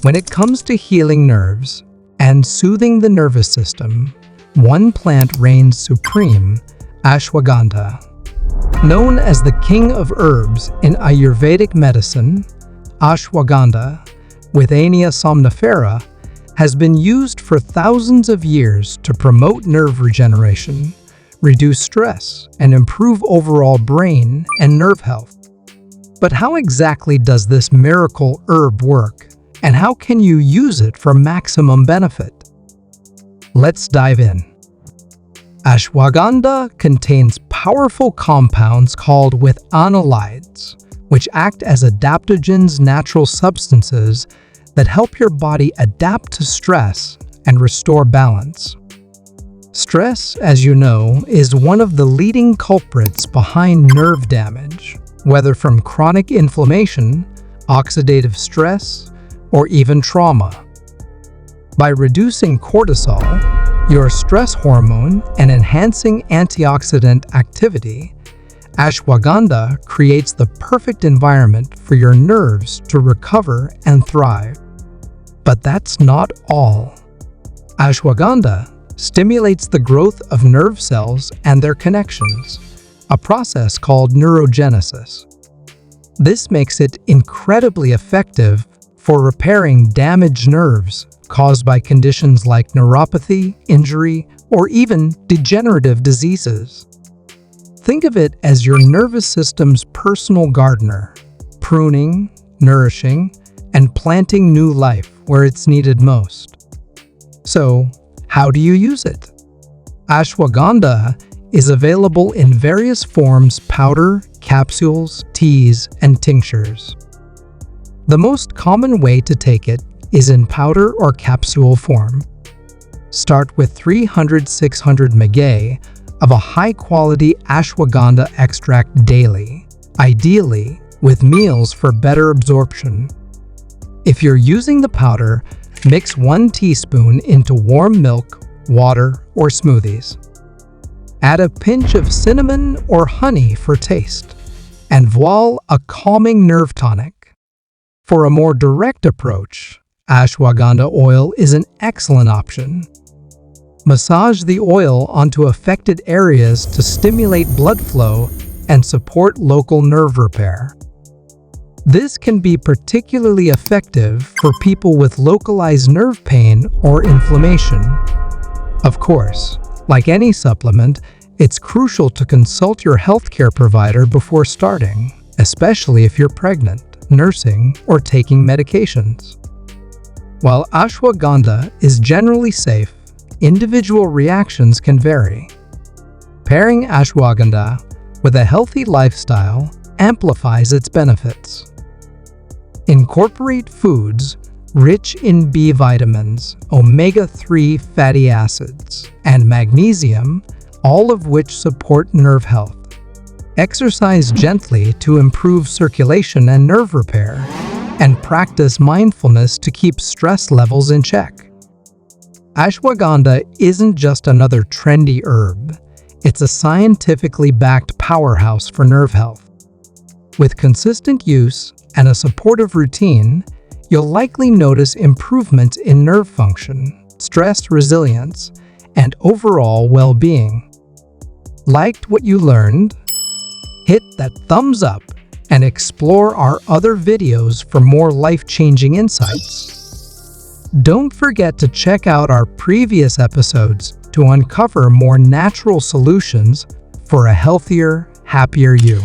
When it comes to healing nerves and soothing the nervous system, one plant reigns supreme: ashwagandha. Known as the king of herbs in Ayurvedic medicine, ashwagandha, Withania somnifera, has been used for thousands of years to promote nerve regeneration, reduce stress, and improve overall brain and nerve health. But how exactly does this miracle herb work, and how can you use it for maximum benefit? Let's dive in. Ashwagandha contains powerful compounds called withanolides, which act as adaptogens, natural substances that help your body adapt to stress and restore balance. Stress, as you know, is one of the leading culprits behind nerve damage, whether from chronic inflammation, oxidative stress, or even trauma. By reducing cortisol, your stress hormone, and enhancing antioxidant activity, ashwagandha creates the perfect environment for your nerves to recover and thrive. But that's not all. Ashwagandha stimulates the growth of nerve cells and their connections, a process called neurogenesis. This makes it incredibly effective for repairing damaged nerves caused by conditions like neuropathy, injury, or even degenerative diseases. Think of it as your nervous system's personal gardener, pruning, nourishing, and planting new life where it's needed most. So, how do you use it? Ashwagandha is available in various forms: powder, capsules, teas, and tinctures. The most common way to take it is in powder or capsule form. Start with 300-600 mg of a high-quality ashwagandha extract daily, ideally with meals for better absorption. If you're using the powder, mix 1 teaspoon into warm milk, water, or smoothies. Add a pinch of cinnamon or honey for taste, and voila, a calming nerve tonic. For a more direct approach, ashwagandha oil is an excellent option. Massage the oil onto affected areas to stimulate blood flow and support local nerve repair. This can be particularly effective for people with localized nerve pain or inflammation. Of course, like any supplement, it's crucial to consult your healthcare provider before starting, especially if you're pregnant, nursing, or taking medications. While ashwagandha is generally safe, individual reactions can vary. Pairing ashwagandha with a healthy lifestyle amplifies its benefits. Incorporate foods rich in B vitamins, omega-3 fatty acids, and magnesium, all of which support nerve health. Exercise gently to improve circulation and nerve repair, and practice mindfulness to keep stress levels in check. Ashwagandha isn't just another trendy herb, it's a scientifically backed powerhouse for nerve health. With consistent use and a supportive routine, you'll likely notice improvements in nerve function, stress resilience, and overall well-being. Liked what you learned? Hit that thumbs up and explore our other videos for more life-changing insights. Don't forget to check out our previous episodes to uncover more natural solutions for a healthier, happier you.